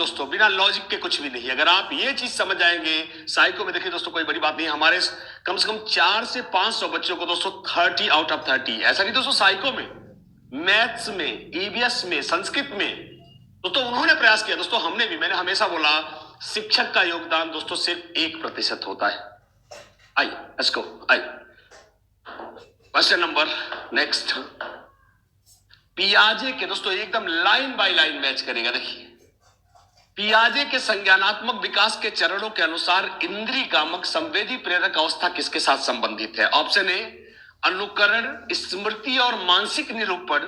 दोस्तों, बिना लॉजिक के कुछ भी नहीं। अगर आप ये चीज समझ जाएंगे, साइको में देखिए दोस्तों, कोई बड़ी बात नहीं है। हमारे कम से कम 400 से 500 बच्चों को दोस्तों 30 आउट ऑफ 30, ऐसा नहीं दोस्तों, साइको में, मैथ्स में, ईवीएस में, संस्कृत में दोस्तों उन्होंने प्रयास किया। दोस्तों हमने भी, मैंने हमेशा बोला शिक्षक का योगदान दोस्तों सिर्फ 1% होता है। I let's go, I question number next. पियाजे के दोस्तों एकदम लाइन बाय लाइन मैच करेगा। देखिए, पियाजे के संज्ञानात्मक विकास के चरणों के अनुसार इंद्रिय कामक संवेदी प्रेरक अवस्था किसके साथ संबंधित है? ऑप्शन ए अनुकरण, स्मृति और मानसिक निरूपण,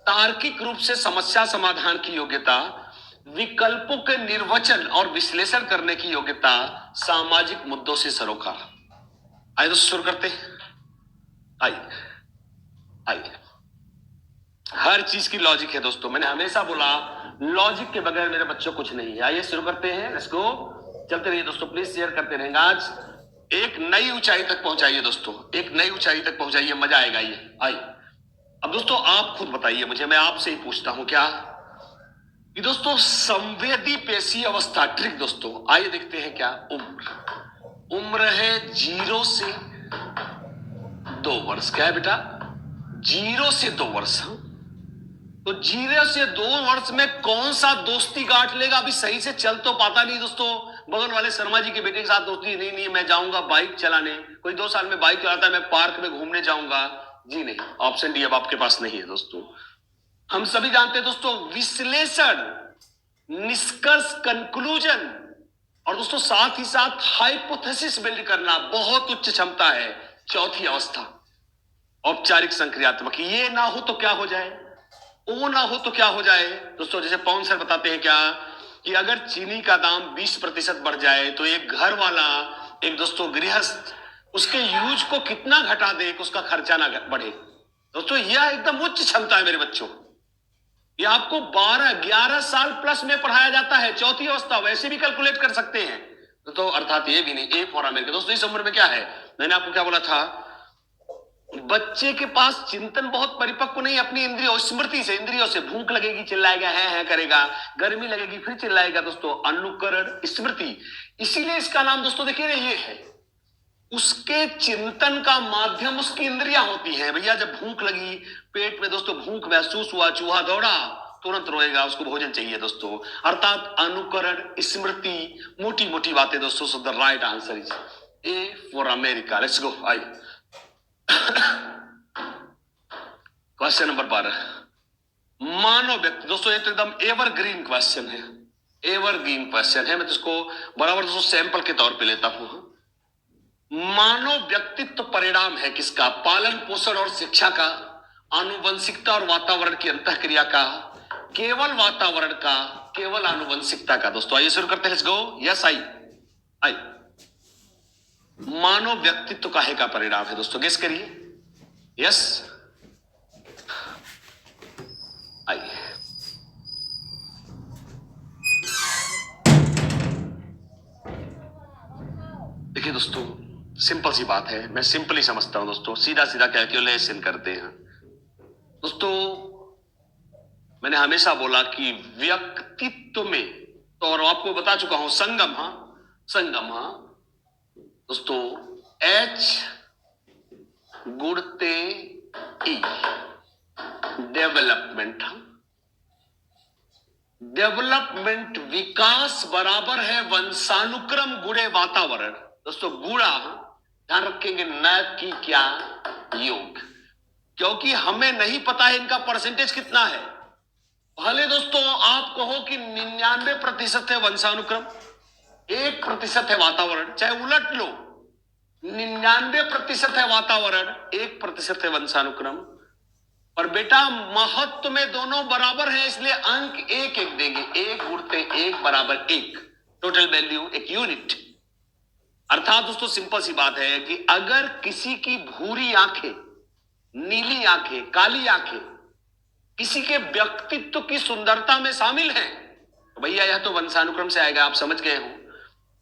तार्किक रूप से समस्या समाधान की योग्यता, विकल्पों के निर्वचन और विश्लेषण करने की योग्यता, सामाजिक मुद्दों से सरोकार। आइए दोस्तों शुरू करते हैं। आइए आइए, हर चीज की लॉजिक है दोस्तों, मैंने हमेशा बोला लॉजिक के बगैर मेरे बच्चों कुछ नहीं है। आइए शुरू करते हैं, लेट्स गो। चलते रहिए दोस्तों, प्लीज शेयर करते रहेंगे। आज एक नई ऊंचाई तक पहुंचाइए दोस्तों, एक नई ऊंचाई तक पहुंचाइए, मजा आएगा। ये आइए, अब दोस्तों आप खुद बताइए मुझे, मैं आपसे ही पूछता हूं क्या कि दोस्तों संवेदी पेशी अवस्था ट्रिक दोस्तों, आइए देखते हैं क्या। उम्र है 0 से 2 वर्ष। क्या है बेटा? 0 से 2 वर्ष। तो 0 से 2 वर्ष में कौन सा दोस्ती गांठ लेगा? अभी सही से चल तो पाता नहीं दोस्तों। बगल वाले शर्मा जी के बेटे के साथ दोस्ती नहीं, नहीं मैं जाऊंगा बाइक चलाने, कोई 2 साल में बाइक चलाता है, मैं पार्क में घूमने जाऊंगा। जी नहीं, ऑप्शन डी अब आपके पास नहीं है दोस्तों। हम सभी जानते हैं दोस्तों विश्लेषण, निष्कर्ष, कंक्लूजन, और दोस्तों साथ ही साथ हाइपोथेसिस बिल्ड करना बहुत उच्च क्षमता है। चौथी अवस्था औपचारिक संक्रियात्मक। ये ना हो तो क्या हो जाए, वो ना हो तो क्या हो जाए दोस्तों। जैसे पवन सर बताते हैं क्या कि अगर चीनी का दाम 20% बढ़ जाए तो एक घर वाला, एक दोस्तों गृहस्थ, उसके यूज को कितना घटा दे कि उसका खर्चा ना बढ़े। दोस्तों यह एकदम उच्च क्षमता है मेरे बच्चों। ये आपको 12-11 साल प्लस में पढ़ाया जाता है। चौथी अवस्था वैसे भी कैलकुलेट कर सकते हैं तो अर्थात ये भी नहीं, ए फॉर अमेरिका। दोस्तों इस उम्र में क्या है, मैंने आपको क्या बोला था, बच्चे के पास चिंतन बहुत परिपक्व नहीं, अपनी इंद्रियों, स्मृति से, इंद्रियों से भूख लगेगी चिल्लाएगा, है करेगा, गर्मी लगेगी फिर चिल्लाएगा। दोस्तों अनुकरण, स्मृति, इसीलिए इसका नाम दोस्तों देखिए ये है। उसके चिंतन का माध्यम उसकी इंद्रियां होती हैं। भैया जब भूख लगी, पेट में दोस्तों भूख महसूस हुआ, चूहा दौड़ा, तुरंत रोएगा, उसको भोजन चाहिए दोस्तों। अर्थात अनुकरण, स्मृति, मोटी मोटी बातें दोस्तों। So the right answer is a for America. Let's go. I question number 12, मानव व्यक्ति। दोस्तों ये तो एकदम एवरग्रीन क्वेश्चन है, एवरग्रीन क्वेश्चन है। मैं तो इसको बराबर दोस्तों सैंपल के तौर पे लेता हूं। मानव व्यक्तित्व परिणाम है किसका? पालन पोषण और शिक्षा का, आनुवंशिकता और वातावरण की अंतःक्रिया का, केवल वातावरण का, केवल आनुवंशिकता का। दोस्तों आइए शुरू करते हैं, लेट्स गो। यस आई आई, मानव व्यक्तित्व काहे का परिणाम है दोस्तों, गेस करिए। यस आइए, देखिए दोस्तों सिंपल सी बात है, मैं सिंपल ही समझता हूं दोस्तों, सीधा सीधा कैलकुलेशन करते हैं दोस्तों। मैंने हमेशा बोला कि व्यक्तित्व में, तो और आपको बता चुका हूं, संगम, संगम दोस्तों, H गुणते E, डेवलपमेंट। डेवलपमेंट, विकास बराबर है वंशानुक्रम गुणे वातावरण। दोस्तों गुणा ध्यान रखेंगे, न कि क्या योग, क्योंकि हमें नहीं पता है इनका परसेंटेज कितना है। भले दोस्तों आप कहो कि 99% है वंशानुक्रम, 1% है वातावरण, चाहे उलट लो, 99% है वातावरण, 1% है वंशानुक्रम। और बेटा महत्व में दोनों बराबर है, इसलिए अंक एक एक देंगे। 1 गुणते 1 बराबर 1, टोटल वैल्यू एक यूनिट। अर्थात दोस्तों सिंपल सी बात है कि अगर किसी की भूरी आंखें, नीली आंखें, काली आंखें किसी के व्यक्तित्व की सुंदरता में शामिल हैं तो भैया यह तो वंशानुक्रम से आएगा, आप समझ गए हो।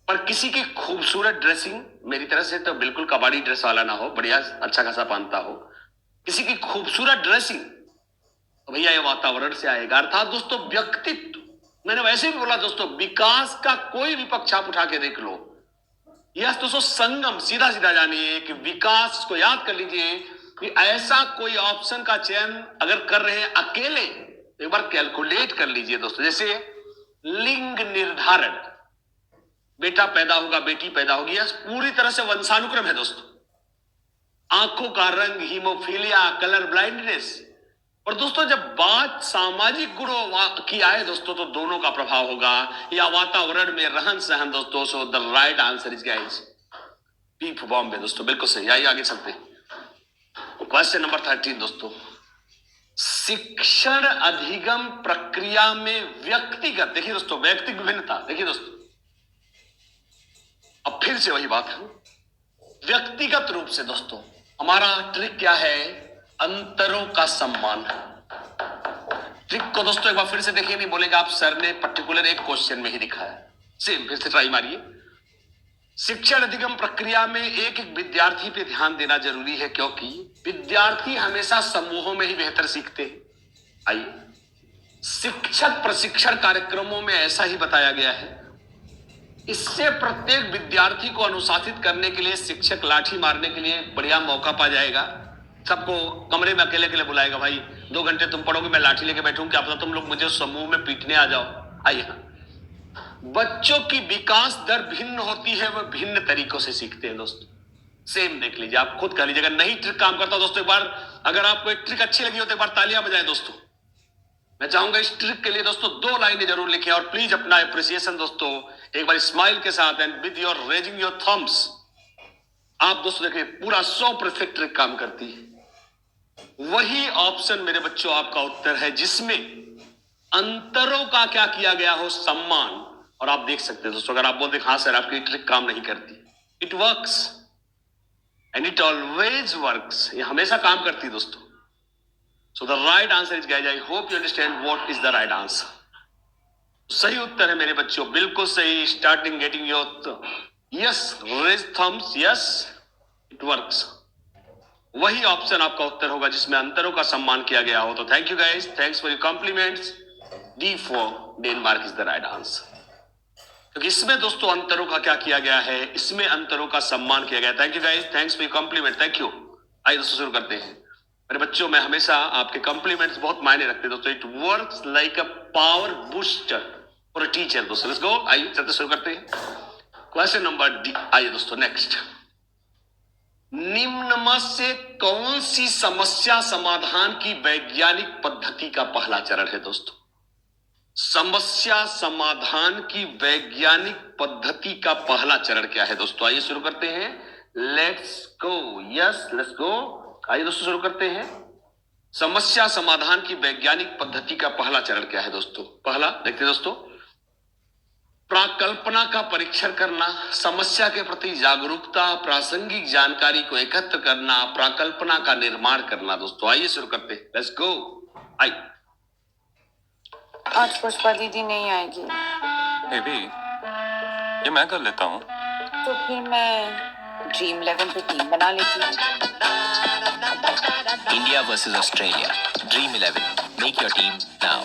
पर किसी की खूबसूरत ड्रेसिंग, मेरी तरह से तो बिल्कुल कबाड़ी ड्रेस वाला ना हो, बढ़िया अच्छा खासा पहनता हो, किसी की खूबसूरत ड्रेसिंग तो भैया ये वातावरण से आएगा। अर्थात दोस्तों व्यक्तित्व मैंने वैसे भी बोला दोस्तों, विकास का कोई भी पक्ष आप उठा के देख लो, यस दोस्तों, संगम सीधा सीधा जानिए कि विकास को याद कर लीजिए कि ऐसा कोई ऑप्शन का चयन अगर कर रहे हैं अकेले, एक बार कैलकुलेट कर लीजिए दोस्तों। जैसे लिंग निर्धारण, बेटा पैदा होगा, बेटी पैदा होगी, यह पूरी तरह से वंशानुक्रम है दोस्तों। आंखों का रंग, हीमोफीलिया, कलर ब्लाइंडनेस। और दोस्तों जब बात सामाजिक गुणों की आए दोस्तों, तो दोनों का प्रभाव होगा, या वातावरण में रहन सहन दोस्तों। So the right answer is guys B for Bombay दोस्तों, बिल्कुल सही। आइए आगे चलते हैं। क्वेश्चन नंबर 13 दोस्तों, शिक्षण अधिगम प्रक्रिया में व्यक्तिगत, देखिए दोस्तों, व्यक्तिगत विभिन्नता, देखिए दोस्तों, अब फिर से वही बात है, व्यक्तिगत रूप से दोस्तों हमारा ट्रिक क्या है, अंतरों का सम्मान। ट्रिक को दोस्तों एक बार फिर से देखिए, नहीं बोलेगा आप सर ने पर्टिकुलर एक क्वेश्चन में ही दिखाया, सेम फिर से ट्राई मारिए। शिक्षण अधिगम प्रक्रिया में एक एक विद्यार्थी पे ध्यान देना जरूरी है, क्योंकि विद्यार्थी हमेशा समूहों में ही बेहतर सीखते हैं। आइए, शिक्षक प्रशिक्षण कार्यक्रमों में ऐसा ही बताया गया है। इससे प्रत्येक विद्यार्थी को अनुशासित करने के लिए शिक्षक लाठी मारने के लिए बढ़िया मौका पा जाएगा। सबको कमरे में अकेले अकेले बुलाएगा, भाई 2 घंटे तुम पढ़ोगे, मैं लाठी लेके बैठूं, क्या पता तुम लोग मुझे समूह में पीटने आ जाओ। आइए, बच्चों की विकास दर भिन्न होती है, वह भिन्न तरीकों से सीखते हैं दोस्तों। सेम देख लीजिए, आप खुद कर लीजिए। अगर नहीं ट्रिक काम करता दोस्तों, एक बार अगर आपको एक ट्रिक अच्छी लगी हो तो एक बार तालियां बजाएं दोस्तों। मैं चाहूंगा इस ट्रिक के लिए दोस्तों 2 लाइनें जरूर लिखें, और प्लीज अपना एप्रिसिएशन दोस्तों एक बार स्माइल के साथ and with your raising your thumbs. आप दोस्तों देखिए, पूरा 100% ट्रिक काम करती है। वही ऑप्शन मेरे बच्चों आपका उत्तर है, जिसमें अंतरों का क्या किया गया हो, सम्मान। और आप देख सकते हैं दोस्तों, अगर आप बोलते हाँ सर आपकी ट्रिक काम नहीं करती, it works and it always works, ये हमेशा काम करती है दोस्तों। So the right answer is guys, I hope you understand what is the right answer. सही उत्तर है मेरे बच्चों, बिल्कुल सही। Starting getting your yes, raise thumbs, yes it works. वही ऑप्शन आपका उत्तर होगा जिसमें अंतरों का सम्मान किया गया हो। तो thank you guys, thanks for your compliments. D for Denmark is the right answer, क्योंकि इसमें दोस्तों अंतरों का क्या किया गया है, इसमें अंतरों का सम्मान किया गया। Thank you guys, thanks for your compliment, thank you. आइए दोस्तों शुरू करते हैं। मेरे बच्चों, मैं हमेशा आपके कॉम्प्लीमेंट्स बहुत मायने रखते हैं दोस्तों। It works like a power booster for a teacher दोस्तों। लेट्स गो, आइए चलते शुरू करते हैं। क्वेश्चन नंबर डी, आइए दोस्तों नेक्स्ट। निम्न में से कौन सी समस्या समाधान की वैज्ञानिक पद्धति का पहला चरण है दोस्तों? समस्या समाधान की वैज्ञानिक पद्धति का पहला चरण क्या है दोस्तों? आइए शुरू करते हैं। Let's go, yes let's go. आइए दोस्तों शुरू करते हैं। समस्या समाधान की वैज्ञानिक पद्धति का पहला चरण क्या है दोस्तों? पहला देखते हैं दोस्तों, प्राकल्पना का परीक्षण करना, समस्या के प्रति जागरूकता, प्रासंगिक जानकारी को एकत्र करना, प्राकल्पना का निर्माण करना दोस्तों। आइए शुरू करते हैं, लेट्स गो। आई आज पुष्पा दीदी नहीं आएगी। बेबी, ये मैं कर लेता हूँ। तो फिर मैं ड्रीम 11 पे टीम बना लेती हूँ। India versus Australia. Dream 11. Make your team now.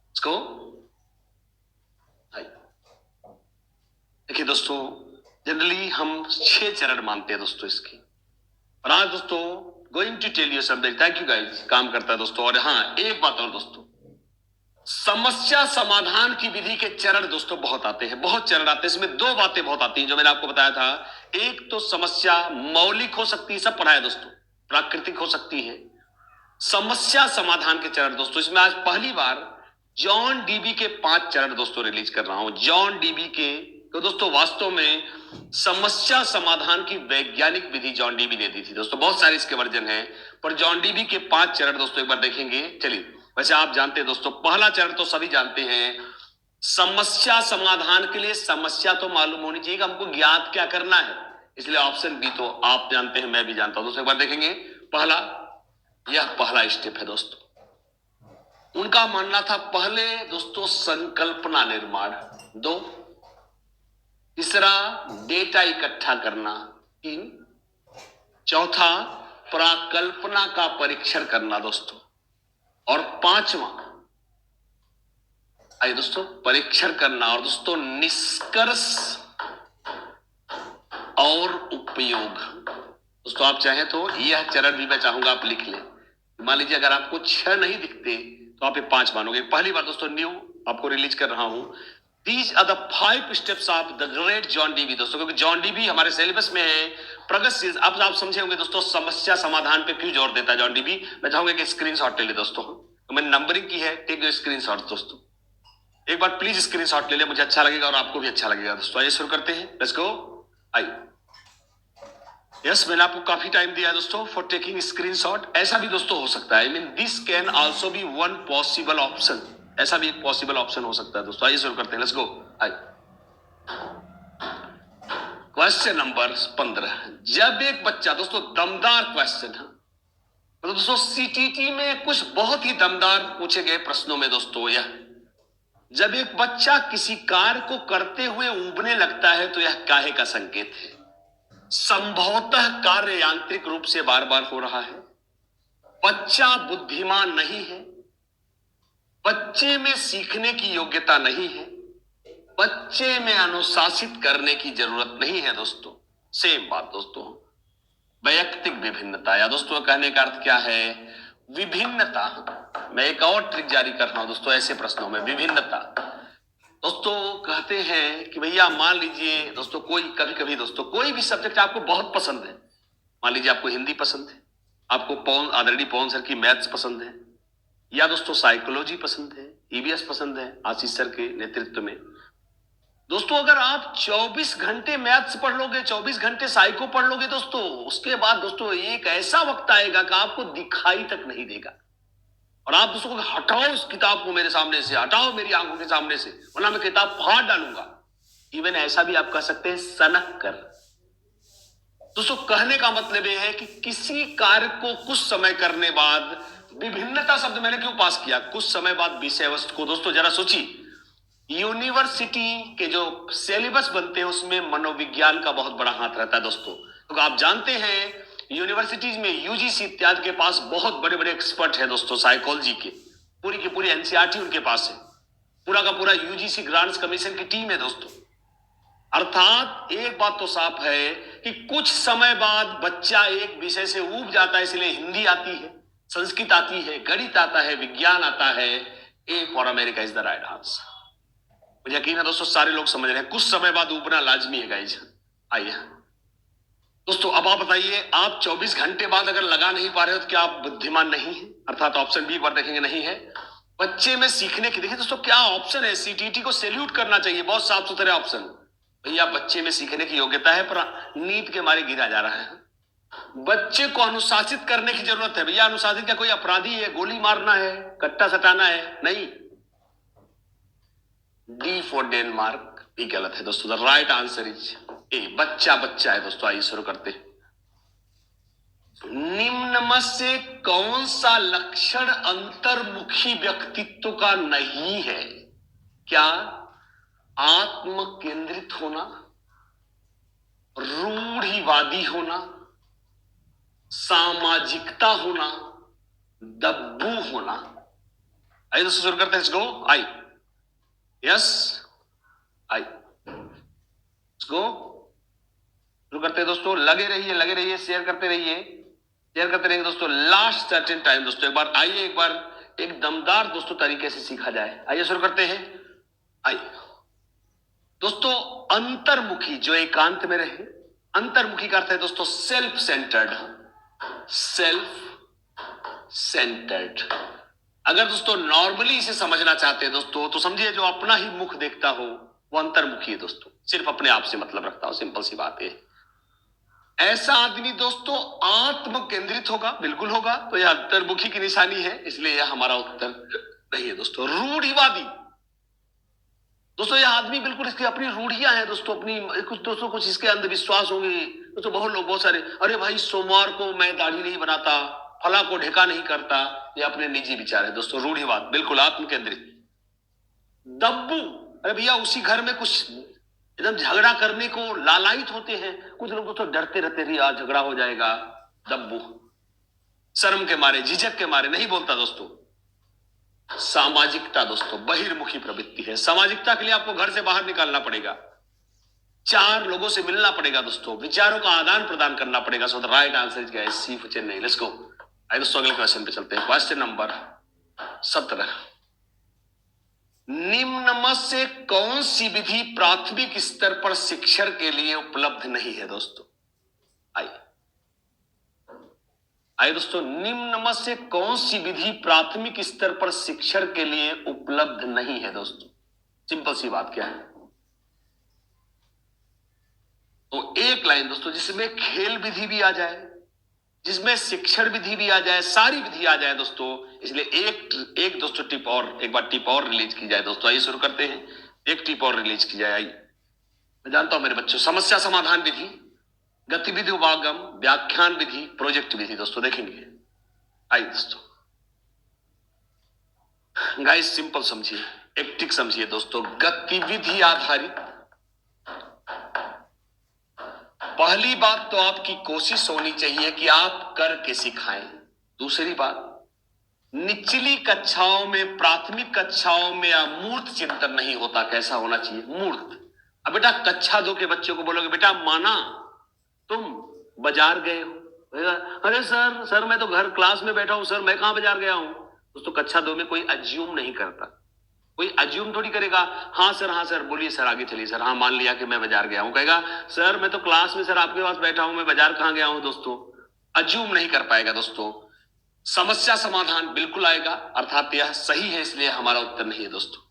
Let's go. देखिए दोस्तों, जनरली हम 6 चरण मानते हैं दोस्तों इसकी, और आज दोस्तों going to tell you something. Thank you guys, काम करता है दोस्तों। और हाँ, एक बात और दोस्तों, समस्या समाधान की विधि के चरण दोस्तों बहुत आते हैं, बहुत चरण आते हैं। इसमें 2 बातें बहुत आती हैं जो मैंने आपको बताया था। एक तो समस्या मौलिक हो सकती है, सब पढ़ा है दोस्तों, प्राकृतिक हो सकती है। समस्या समाधान के चरण दोस्तों, इसमें आज पहली बार जॉन डीबी के 5 चरण दोस्तों रिलीज कर रहा हूं। जॉन डीबी के तो दोस्तों वास्तव में समस्या समाधान की वैज्ञानिक विधि जॉन डीबी ने दी थी दोस्तों। बहुत सारे इसके वर्जन हैं, पर जॉन डीबी के 5 चरण दोस्तों एक बार देखेंगे। चलिए, वैसे आप जानते हैं दोस्तों, पहला चरण तो सभी जानते हैं। समस्या समाधान के लिए समस्या तो मालूम होनी चाहिए कि हमको ज्ञात क्या करना है, इसलिए ऑप्शन बी तो आप जानते हैं, मैं भी जानता हूं दोस्तों। एक बार देखेंगे पहला, यह पहला स्टेप है दोस्तों। उनका मानना था पहले दोस्तों संकल्पना निर्माण, 2, तीसरा डेटा इकट्ठा करना, 3, चौथा प्राकल्पना का परीक्षण करना दोस्तों। और 5वां, आइए दोस्तों, परीक्षण करना और दोस्तों निष्कर्ष और उपयोग। दोस्तों आप चाहें तो यह चरण भी मैं चाहूंगा आप लिख लें। मान लीजिए अगर आपको 6 नहीं दिखते तो आप ये 5 मानोगे। पहली बार दोस्तों न्यू आपको रिलीज कर रहा हूं, these are the 5 steps of the great John Dewey दोस्तों, क्योंकि जॉन डीवी हमारे सिलेबस में है प्रगतिशील। अब आप समझे होंगे दोस्तों समस्या समाधान पे क्यों जोर देता है जॉन डीवी। मैं चाहूंगा कि स्क्रीनशॉट ले ले दोस्तों, तो मैंने नंबरिंग की है, टेक योर स्क्रीनशॉट दोस्तों। एक बार प्लीज स्क्रीनशॉट ले ले, मुझे अच्छा लगेगा और आपको भी अच्छा लगेगा दोस्तों। आइए शुरू करते हैं, लेट्स गो। आइए, यस मैंने आपको काफी टाइम दिया है दोस्तों फॉर टेकिंग स्क्रीनशॉट। ऐसा भी दोस्तों हो सकता है, I mean this can also be one possible option, ऐसा भी एक पॉसिबल ऑप्शन हो सकता है दोस्तों। आइए शुरू करते हैं, लेट्स गो। आइए, क्वेश्चन नंबर 15। जब एक बच्चा, दोस्तों दमदार क्वेश्चन है, तो दोस्तों सीटीटी में कुछ बहुत ही दमदार पूछे गए प्रश्नों में दोस्तों यह, जब एक बच्चा किसी कार्य को करते हुए ऊबने लगता है तो यह काहे का संकेत है? संभवतः कार्य यांत्रिक रूप से बार बार हो रहा है, बच्चा बुद्धिमान नहीं है, बच्चे में सीखने की योग्यता नहीं है, बच्चे में अनुशासित करने की जरूरत नहीं है दोस्तों। सेम बात दोस्तों, वैयक्तिक विभिन्नता, या दोस्तों कहने का अर्थ क्या है? विभिन्नता। मैं एक और ट्रिक जारी कर रहा हूं दोस्तों ऐसे प्रश्नों में, विभिन्नता। दोस्तों कहते हैं कि भैया मान लीजिए दोस्तों कोई कभी कभी दोस्तों कोई भी सब्जेक्ट आपको बहुत पसंद है, मान लीजिए आपको हिंदी पसंद है, आपको आदरणीय पवन सर की मैथ्स पसंद है, या दोस्तों साइकोलॉजी पसंद है, ईवीएस पसंद है आशीष सर के नेतृत्व में। दोस्तों अगर आप 24 घंटे मैथ्स पढ़ लोगे, 24 घंटे साइको पढ़ लोगे दोस्तों, उसके बाद दोस्तों एक ऐसा वक्त आएगा कि आपको दिखाई तक नहीं देगा और आप दोस्तों को हटाओ इस किताब को मेरे सामने से, हटाओ मेरी आंखों के सामने से, वरना मैं किताब फाड़ डालूंगा। इवन ऐसा भी आप कह सकते हैं सनक कर। दोस्तों कहने का मतलब यह है कि किसी कार्य को कुछ समय करने बाद, विभिन्नता शब्द मैंने क्यों पास किया, कुछ समय बाद विषय वस्तु को। दोस्तों जरा सोचिए, यूनिवर्सिटी के जो सिलेबस बनते हैं उसमें मनोविज्ञान का बहुत बड़ा हाथ रहता है दोस्तों। तो आप जानते हैं यूनिवर्सिटीज में यूजीसी इत्यादि के पास बहुत बड़े बड़े एक्सपर्ट हैं दोस्तों साइकोलॉजी के, पूरी की पूरी एनसीईआरटी उनके पास है, पूरा का पूरा यूजीसी ग्रांट्स कमीशन की टीम है दोस्तों। अर्थात एक बात तो साफ है कि कुछ समय बाद बच्चा एक विषय से ऊब जाता है, इसलिए हिंदी आती है, संस्कृत आती है, गणित आता है, विज्ञान आता है। ए for America is the right answer. मुझे यकीन है दोस्तों सारे लोग समझ रहे हैं, कुछ समय बाद ऊबना लाजमी है गाइज। आइए दोस्तों अब आप बताइए, आप 24 घंटे बाद अगर लगा नहीं पा रहे हो तो क्या आप बुद्धिमान नहीं है? अर्थात ऑप्शन बी पर देखेंगे नहीं है। बच्चे में सीखने की, देखिए दोस्तों क्या ऑप्शन है, सीटीटी को सैल्यूट करना चाहिए, बहुत साफ सुथरे ऑप्शन। भैया बच्चे में सीखने की योग्यता है पर नीट के मारे गिरा जा रहा है। बच्चे को अनुशासित करने की जरूरत है। भैया अनुशासित क्या कोई अपराधी है, गोली मारना है, कट्टा सटाना है? नहीं। डी फॉर डेनमार्क भी गलत है दोस्तों। The right answer is a, बच्चा बच्चा है दोस्तों। आइए शुरू करते हैं। निम्न में से कौन सा लक्षण अंतर्मुखी व्यक्तित्व का नहीं है? क्या आत्म केंद्रित होना, रूढ़िवादी होना, सामाजिकता होना, दब्बू होना? आइए दोस्तों शुरू करते हैं। Let's go. I yes I गो शुरू करते हैं दोस्तों। लगे रहिए, शेयर करते रहिए दोस्तों। लास्ट सर्टेन टाइम दोस्तों, एक बार आइए, एक बार एक दमदार दोस्तों तरीके से सीखा जाए। आइए शुरू करते हैं। आइए दोस्तों, अंतर्मुखी जो एकांत में रहे, अंतर्मुखी का अर्थ है दोस्तों सेल्फ सेंटर्ड। अगर दोस्तों नॉर्मली इसे समझना चाहते हैं दोस्तों तो समझिए जो अपना ही मुख देखता हो वो अंतर्मुखी है दोस्तों, सिर्फ अपने आप से मतलब रखता हो। सिंपल सी बात है। ऐसा आदमी दोस्तों आत्म केंद्रित होगा, बिल्कुल होगा, तो यह अंतर्मुखी की निशानी है, इसलिए यह हमारा उत्तर नहीं है दोस्तों। रूढ़िवादी दोस्तों, यह आदमी बिल्कुल इसकी अपनी रूढ़ियां हैं दोस्तों, अपनी कुछ दोस्तों कुछ इसके अंधविश्वास होंगे दोस्तों। बहुत लोग बहुत सारे, अरे भाई सोमवार को मैं दाढ़ी नहीं बनाता, फला को ढेका नहीं करता, ये अपने निजी विचार है दोस्तों। रूढ़िवाद बिल्कुल आत्म केंद्रित। दब्बू, अरे भैया उसी घर में कुछ एकदम झगड़ा करने को लालायित होते हैं कुछ लोग दोस्तों, डरते रहते रही आज झगड़ा हो जाएगा। दब्बू शर्म के मारे, झिझक के मारे नहीं बोलता दोस्तों। सामाजिकता दोस्तों बहिर्मुखी प्रवृत्ति है। सामाजिकता के लिए आपको घर से बाहर निकालना पड़ेगा, 4 लोगों से मिलना पड़ेगा दोस्तों, विचारों का आदान प्रदान करना पड़ेगा। So the right answer is guys C for Chennai. Let's go. आइए दोस्तों अगले क्वेश्चन पे चलते हैं। Question number 17। निम्न में से कौन सी विधि प्राथमिक स्तर पर शिक्षण के लिए उपलब्ध नहीं है दोस्तों? आइए दोस्तों, निम्न में से कौन सी विधि प्राथमिक स्तर पर शिक्षण के लिए उपलब्ध नहीं है दोस्तों? सिंपल सी बात क्या है? तो एक लाइन दोस्तों जिसमें खेल विधि भी आ जाए, जिसमें शिक्षण विधि भी आ जाए, सारी विधि आ जाए दोस्तों। इसलिए एक दोस्तों टिप और, एक बार टिप और रिलीज की जाए दोस्तों। आइए शुरू करते हैं। एक टिप और रिलीज की जाए। आइए, मैं जानता हूं मेरे बच्चों, समस्या समाधान विधि, गतिविधि उपागम, व्याख्यान विधि, प्रोजेक्ट विधि दोस्तों देखेंगे। आइए दोस्तों, गाइस सिंपल समझिए, एक ट्रिक समझिए दोस्तों। गतिविधि आधारित, पहली बात तो आपकी कोशिश होनी चाहिए कि आप करके सिखाएं। दूसरी बात, निचली कक्षाओं में, प्राथमिक कक्षाओं में अमूर्त चिंतन नहीं होता। कैसा होना चाहिए? मूर्त। अब बेटा कक्षा 2 के बच्चों को बोलोगे बेटा माना तुम बाजार गए हो, अरे सर मैं तो घर क्लास में बैठा हूं सर, मैं कहां बाजार गया हूं। दोस्तों कक्षा 2 में कोई अज्यूम नहीं करता, कोई अज्यूम थोड़ी करेगा। हाँ सर बोलिए सर, आगे चलिए सर। हाँ मान लिया कि मैं बाजार गया हूं, कहेगा सर मैं तो क्लास में सर आपके पास बैठा हूं, मैं बाजार कहां गया हूं। दोस्तों अज्यूम नहीं कर पाएगा दोस्तों। समस्या समाधान बिल्कुल आएगा, अर्थात यह सही है, इसलिए हमारा उत्तर नहीं है दोस्तों।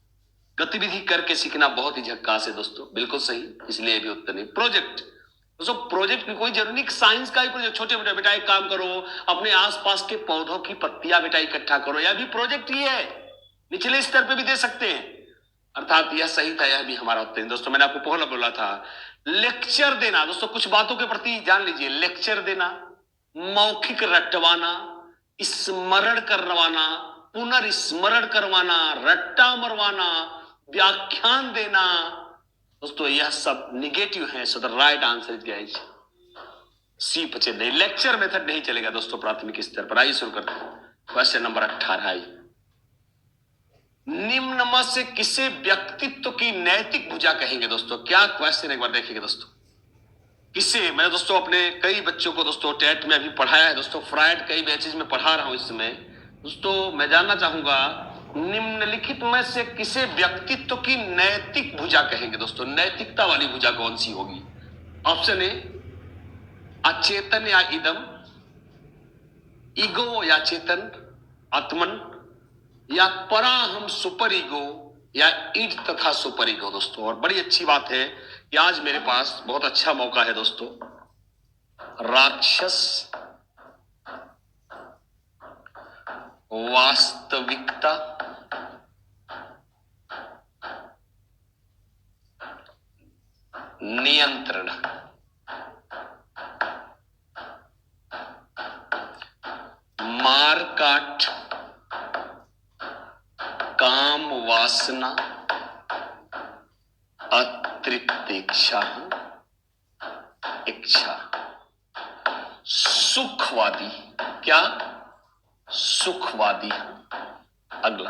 गतिविधि करके सीखना बहुत ही झक्कास है दोस्तों, बिल्कुल सही, इसलिए भी उत्तर नहीं। प्रोजेक्ट दोस्तों, प्रोजेक्ट में कोई जरूरी नहीं साइंस का ही प्रोजेक्ट। छोटे बेटा बेटा एक काम करो, अपने आसपास के पौधों की पत्तियां बेटा इकट्ठा करो, यह भी प्रोजेक्ट ही है। निचले स्तर पे भी दे सकते हैं, अर्थात यह सही था, यह भी हमारा उत्तर है दोस्तों। मैंने आपको पहले बोला था लेक्चर देना दोस्तों, कुछ बातों के प्रति जान लीजिए। लेक्चर देना, मौखिक रटवाना, स्मरण करवाना, पुनर्स्मरण करवाना, रट्टा मरवाना, व्याख्यान देना दोस्तों, यह सब निगेटिव है। So the right answer is guys C बचे नहीं। लेक्चर मेथड नहीं चलेगा दोस्तों प्राथमिक स्तर पर। आइए शुरू करते हैं। Question number 18। आइए, निम्न में से किसे व्यक्तित्व की नैतिक भुजा कहेंगे दोस्तों? क्या क्वेश्चन, एक बार देखेंगे दोस्तों। किसे, मैं दोस्तों अपने कई बच्चों को दोस्तों टेट में अभी पढ़ाया है दोस्तों, फ्राइड कई बैचेज में पढ़ा रहा हूं इस समय दोस्तों। मैं जानना चाहूंगा निम्नलिखित में से किसे व्यक्तित्व की नैतिक भुजा कहेंगे दोस्तों? नैतिकता वाली भुजा कौन सी होगी? ऑप्शन ए अचेतन या इदम, ईगो या चेतन, आत्मन, या पराहम सुपर ईगो, या ईड तथा सुपर ईगो दोस्तों। और बड़ी अच्छी बात है कि आज मेरे पास बहुत अच्छा मौका है दोस्तों। राक्षस, वास्तविकता, नियंत्रण, मारकाट, काम वासना, अतृप्त इच्छा, सुखवादी। क्या? सुखवादी। अगला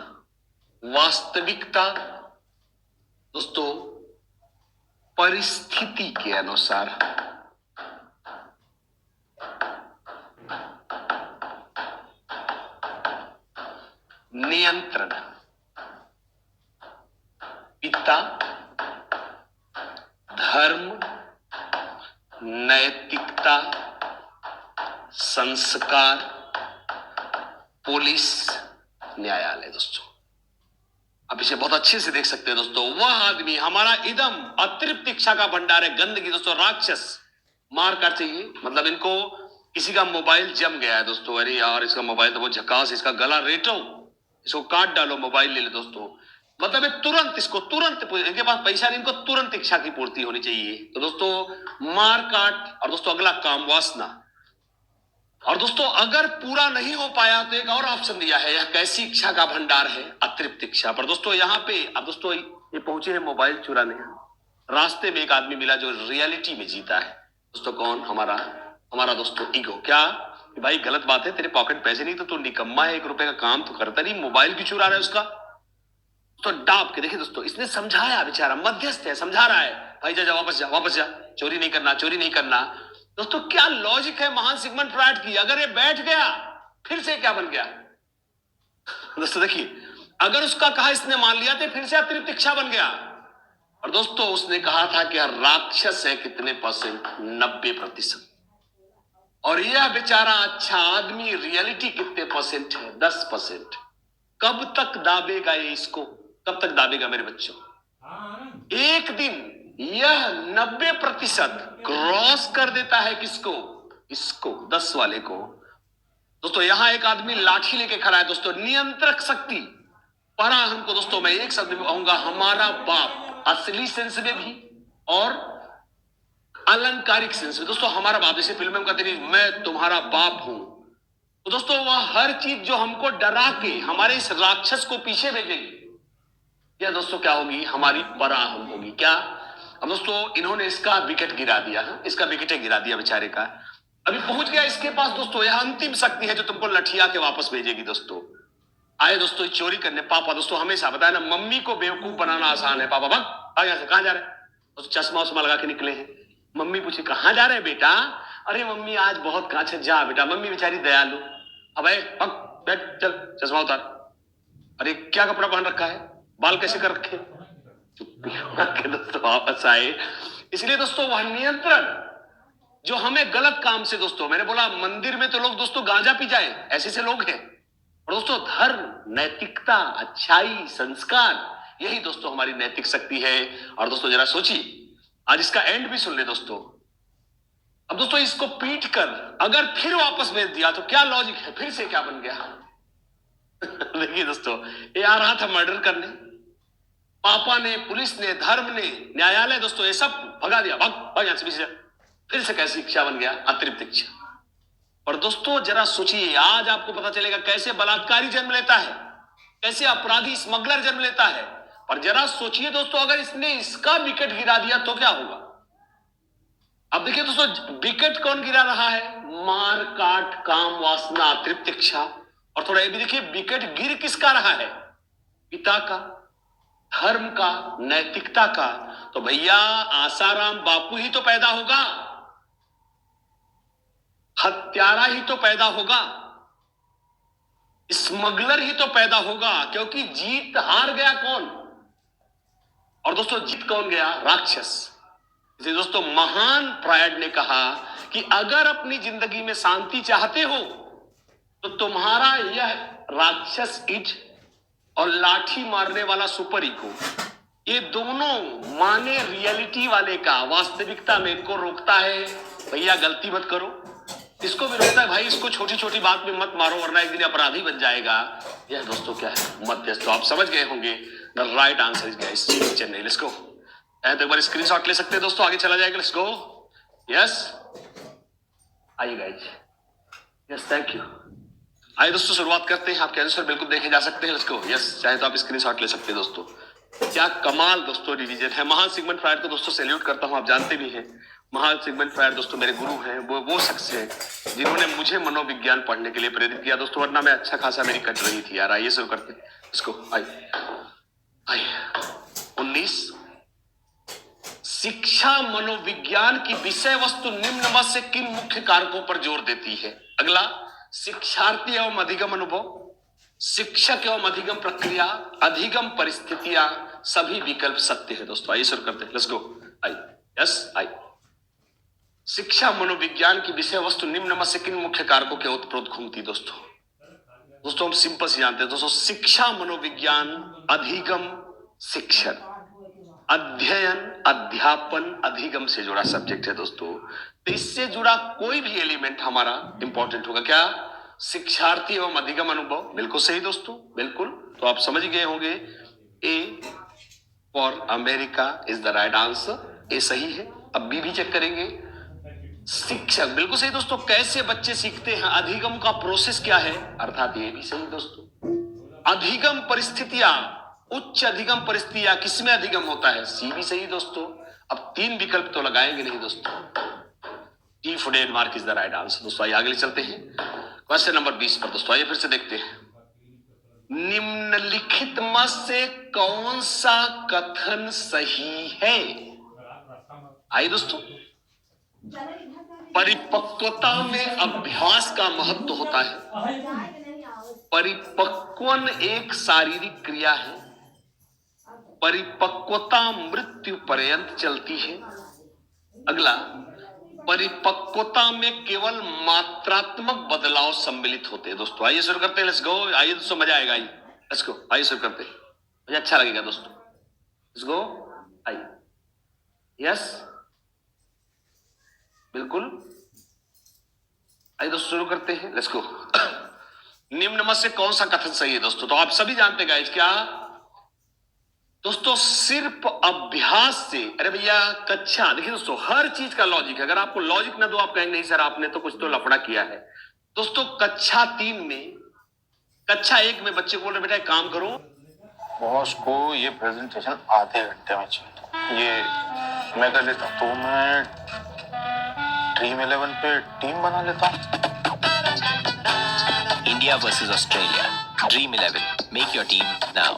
वास्तविकता दोस्तों, परिस्थिति के अनुसार। नियंत्रण, पिता, धर्म, नैतिकता, संस्कार, पुलिस, न्यायालय दोस्तों। आप इसे बहुत अच्छे से देख सकते हैं दोस्तों। वह आदमी, हमारा इदम अतृप्त इच्छा का भंडार है, गंदगी दोस्तों। राक्षस, मार काट चाहिए, मतलब इनको किसी का मोबाइल जम गया है दोस्तों, अरे यार इसका मोबाइल तो बहुत झकास, इसका गला रेटो, इसको काट डालो, मोबाइल ले ले दोस्तों। मतलब ये तुरंत, इसको तुरंत, इनके पास पैसा नहीं, इनको तुरंत इच्छा की पूर्ति होनी चाहिए। तो दोस्तों मार काट। और दोस्तों अगला काम वासना। और दोस्तों अगर पूरा नहीं हो पाया तो एक और ऑप्शन दिया है, यह कैसी इच्छा का भंडार है? अतृप्त इच्छा। पर दोस्तों यहाँ पे अब दोस्तों ये पहुंचे हैं मोबाइल चुराने। रास्ते में एक आदमी मिला जो रियलिटी में जीता है दोस्तों। कौन? हमारा दोस्तों ईगो। क्या? कि भाई गलत बात है, तेरे पॉकेट पैसे नहीं तो तू निकम्मा है, 1 रुपए का काम तो करता नहीं, मोबाइल क्यों चुरा रहा है उसका। तो डांप के देखिए दोस्तों, इसने समझाया, बेचारा मध्यस्थ है, समझा रहा है, भाई जा जा वापस जा वापस जा, चोरी नहीं करना चोरी नहीं करना। दोस्तों क्या लॉजिक है महान सिगमंड फ्रॉइड की। अगर ये बैठ गया फिर से क्या बन गया दोस्तों देखिए, अगर उसका कहा इसने मान लिया तो फिर से अतिरिक्त इच्छा बन गया। और दोस्तों उसने कहा था कि राक्षस है कितने परसेंट, 90%। और यह बेचारा अच्छा आदमी रियलिटी कितने परसेंट है, 10%। कब तक दाबेगा ये इसको, कब तक दाबेगा मेरे बच्चों। एक दिन यह 90% क्रॉस कर देता है किसको, इसको 10 वाले को। दोस्तों यहां एक आदमी लाठी लेके खड़ा है दोस्तों, नियंत्रक शक्ति। पढ़ा हमको दोस्तों, मैं एक शब्द में कहूंगा, हमारा बाप, असली सेंस में भी और अलंकारिक सेंस में। दोस्तों हमारा बाप, जैसे फिल्म में कहते नहीं मैं तुम्हारा बाप हूं, तो दोस्तों वह हर चीज जो हमको डरा के हमारे इस राक्षस को पीछे भेजेगी, या दोस्तों क्या होगी, हमारी पराहम होगी। क्या, अब दोस्तों इन्होंने इसका विकेट गिरा दिया है, इसका विकेट गिरा दिया बेचारे का। अभी पहुंच गया इसके पास दोस्तों, यह अंतिम शक्ति है जो तुमको लठिया के वापस भेजेगी। दोस्तों आए दोस्तों चोरी करने। पापा दोस्तों हमेशा बताया ना, मम्मी को बेवकूफ बनाना आसान है। पापा भाग यहां से, कहां जा रहे हैं। दोस्तों चश्मा उस्मा लगा के निकले हैं। मम्मी पूछे कहां जा रहे हैं बेटा, अरे मम्मी आज बहुत कांच है, जा बेटा। मम्मी बेचारी दयालु, अब बैठ चल चश्मा उतार। अरे क्या कपड़ा पहन रखा है, बाल कैसे कर रखे। चुप्पी दोस्तों वापस आए। इसलिए दोस्तों वह नियंत्रण जो हमें गलत काम से, दोस्तों मैंने बोला मंदिर में तो लोग दोस्तों गांजा पी जाए, ऐसे से लोग हैं। और दोस्तों धर्म, नैतिकता, अच्छाई, संस्कार, यही दोस्तों हमारी नैतिक शक्ति है। और दोस्तों जरा सोचिए, आज इसका एंड भी सुन ले दोस्तों। अब दोस्तों इसको पीट कर अगर फिर वापस भेज दिया तो क्या लॉजिक है, फिर से क्या बन गया। देखिए दोस्तों, ये आ रहा था मर्डर करने, पापा ने, पुलिस ने, धर्म ने, न्यायालय, दोस्तों ये सब भगा दिया, भाग यहां से पीछे। फिर से कैसी इच्छा बन गया, अतिरिक्त इच्छा। और दोस्तों जरा सोचिए, आज आपको पता चलेगा कैसे बलात्कारी जन्म लेता है, कैसे अपराधी स्मगलर जन्म लेता है। पर जरा सोचिए दोस्तों, अगर इसने इसका विकेट गिरा दिया तो क्या होगा। अब देखिए दोस्तों, विकेट कौन गिरा रहा है, मार काट, काम वासना, अतिरिक्त इच्छा। और थोड़ा ये भी देखिए, विकेट गिर किसका रहा है, पिता का, धर्म का, नैतिकता का। तो भैया आसाराम बापू ही तो पैदा होगा, हत्यारा ही तो पैदा होगा, स्मगलर ही तो पैदा होगा। क्योंकि जीत हार गया कौन, और दोस्तों जीत कौन गया, राक्षस। इसलिए दोस्तों महान फ्रॉइड ने कहा कि अगर अपनी जिंदगी में शांति चाहते हो तो तुम्हारा यह राक्षस ईट और लाठी मारने वाला सुपर इगो, ये दोनों माने रियलिटी वाले का, वास्तविकता में को रोकता है। भैया गलती मत करो, इसको भी रोकता है, भाई इसको छोटी छोटी बात में मत मारो वरना एक दिन अपराधी बन जाएगा। यह दोस्तों क्या है, मध्यस्थ। तो आप समझ गए होंगे, the right answer is guys Chennai. Let's गो। एक बार स्क्रीनशॉट ले सकते हैं दोस्तों, आगे चला जाएगा। Let's go. यस आइए गाइस, यस थैंक यू। आइए दोस्तों शुरुआत करते हैं, आपके आंसर बिल्कुल देखे जा सकते हैं। Let's go. यस चाहे तो आप स्क्रीनशॉट ले सकते हैं दोस्तों। क्या कमाल दोस्तों रिवीजन है। महान सिगमंड फ्रॉइड को दोस्तों सैल्यूट करता हूं, आप जानते भी हैं महान सिगमंड फ्रॉइड दोस्तों मेरे गुरु हैं। वो शख्स है जिन्होंने मुझे मनोविज्ञान पढ़ने के लिए प्रेरित किया दोस्तों, वरना मैं अच्छा खासा मेरी कट रही थी यार। आइए शुरू करते हैं इसको। आइए 19, शिक्षा मनोविज्ञान की विषय वस्तु निम्न में से किन मुख्य कारकों पर जोर देती है। अगला, शिक्षार्थी एवं अधिगम अनुभव, शिक्षक एवं अधिगम प्रक्रिया, अधिगम परिस्थितियां, सभी विकल्प सत्य है दोस्तों। आइए शुरू करते हैं। Let's go. आइए यस आइए। शिक्षा मनोविज्ञान की विषय वस्तु निम्न में से किन मुख्य कारकों के ओतप्रोत घूमती दोस्तों हम सिंपल से जानते हैं दोस्तों, शिक्षा मनोविज्ञान, अधिगम, शिक्षण, अध्ययन, अध्यापन, अधिगम से जुड़ा सब्जेक्ट है दोस्तों। तो इससे जुड़ा कोई भी एलिमेंट हमारा इंपॉर्टेंट होगा। क्या, शिक्षार्थी एवं अधिगम अनुभव, बिल्कुल सही दोस्तों, बिल्कुल। तो आप समझ गए होंगे, A for America is the right answer, A सही है। अब बी भी चेक करेंगे, शिक्षक, बिल्कुल सही दोस्तों। कैसे बच्चे सीखते हैं, अधिगम का प्रोसेस क्या है, अर्थात ये भी सही दोस्तों। अधिगम परिस्थितियां, उच्च अधिगम परिस्थितियां, किसमें अधिगम होता है, सी भी सही दोस्तों। अब 3 विकल्प तो लगाएंगे नहीं दोस्तों। T food Denmark is the right answer. दोस्तों आइए आगे चलते हैं क्वेश्चन नंबर 20 पर। दोस्तों आइए फिर से देखते हैं, निम्नलिखित में से कौन सा कथन सही है? आइए दोस्तों, परिपक्वता में अभ्यास का महत्व होता है। परिपक्वन एक शारीरिक क्रिया है। परिपक्वता मृत्यु पर्यंत चलती है। अगला, परिपक्वता में केवल मात्रात्मक बदलाव सम्मिलित होते हैं। दोस्तों आइए शुरू करते हैं, लेट्स गो। आइए दोस्तों, मजा आएगा। आइए लेट्स गो, आइए शुरू करते हैं, मुझे अच्छा लगेगा दोस्तों। लेट्स गो, आइए। यस, बिल्कुल, आइए दोस्तों शुरू करते हैं, लेट्स गो। निम्न में से कौन सा कथन सही है दोस्तों? तो आप सभी जानते हैं गाइस, क्या दोस्तों, सिर्फ अभ्यास से, अरे भैया कक्षा, देखिए दोस्तों, हर चीज का लॉजिक है। अगर आपको लॉजिक ना दो, आप कहेंगे नहीं सर आपने तो कुछ तो लफड़ा किया है। दोस्तों कक्षा 3 में, कक्षा 1 में बच्चे बोल रहे बेटा एक काम करो, बॉस को ये प्रेजेंटेशन आधे घंटे में चाहिए, ये मैं कर लेता हूँ। तो मैं ड्रीम 11 पे टीम बना लेता हूँ। India versus Australia. Dream 11. Make your team now.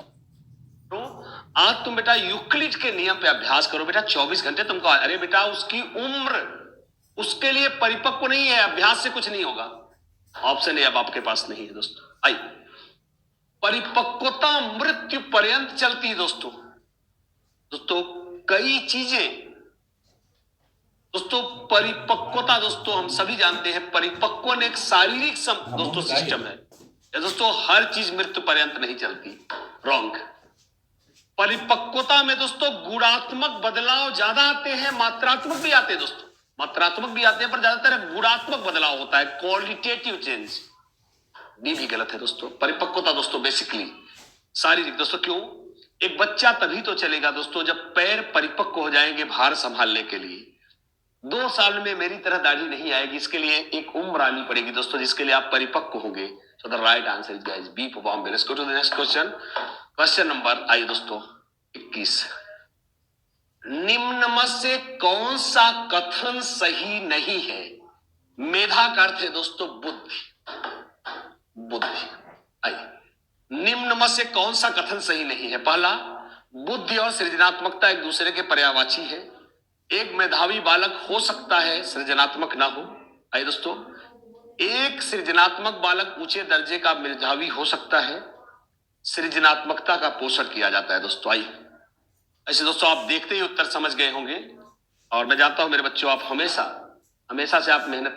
तो आज तुम बेटा यूक्लिड के नियम पे अभ्यास करो बेटा, 24 घंटे तुमको। अरे बेटा उसकी उम्र उसके लिए परिपक्व नहीं है, अभ्यास से कुछ नहीं होगा। ऑप्शन ए अब आपके पास नहीं है दोस्तों। आइए, परिपक्वता मृत्यु पर्यंत चलती है दोस्तों। दोस्तों कई चीजें, दोस्तों परिपक्वता, दोस्तों हम सभी जानते हैं परिपक्वन एक शारीरिक दोस्तों सिस्टम है। दोस्तों हर चीज मृत्यु पर्यंत नहीं चलती, रॉन्ग। परिपक्वता में दोस्तों गुणात्मक बदलाव ज्यादा आते हैं, मात्रात्मक भी आते हैं दोस्तों, मात्रात्मक भी आते हैं, पर ज्यादातर गुणात्मक बदलाव होता है, क्वालिटेटिव चेंज। डी भी गलत है दोस्तों। परिपक्वता दोस्तों बेसिकली शारीरिक। दोस्तों क्यों? एक बच्चा तभी तो चलेगा दोस्तों जब पैर परिपक्व हो जाएंगे भार संभालने के लिए। 2 साल में मेरी तरह दाढ़ी नहीं आएगी, इसके लिए एक उम्र आनी पड़ेगी दोस्तों जिसके लिए आप परिपक्व होंगे। So the right answer is guys B for Bombay. Let's go to the next question. Question number, आइए दोस्तों 21, निम्न में से कौन सा कथन सही नहीं है? मेधा का अर्थ है दोस्तों बुद्धि, बुद्धि। आइए, निम्न में से कौन सा कथन सही नहीं है? पहला, बुद्धि और सृजनात्मकता एक दूसरे के पर्यायवाची है। एक मेधावी बालक हो सकता है सृजनात्मक ना हो। आइए दोस्तों, एक सृजनात्मक बालक ऊंचे दर्जे का मेधावी हो सकता है, सृजनात्मकता का पोषण किया जाता है दोस्तों। आइए, ऐसे दोस्तों आप देखते ही उत्तर समझ गए होंगे, और मैं जानता हूं मेरे बच्चों आप हमेशा से आप मेहनती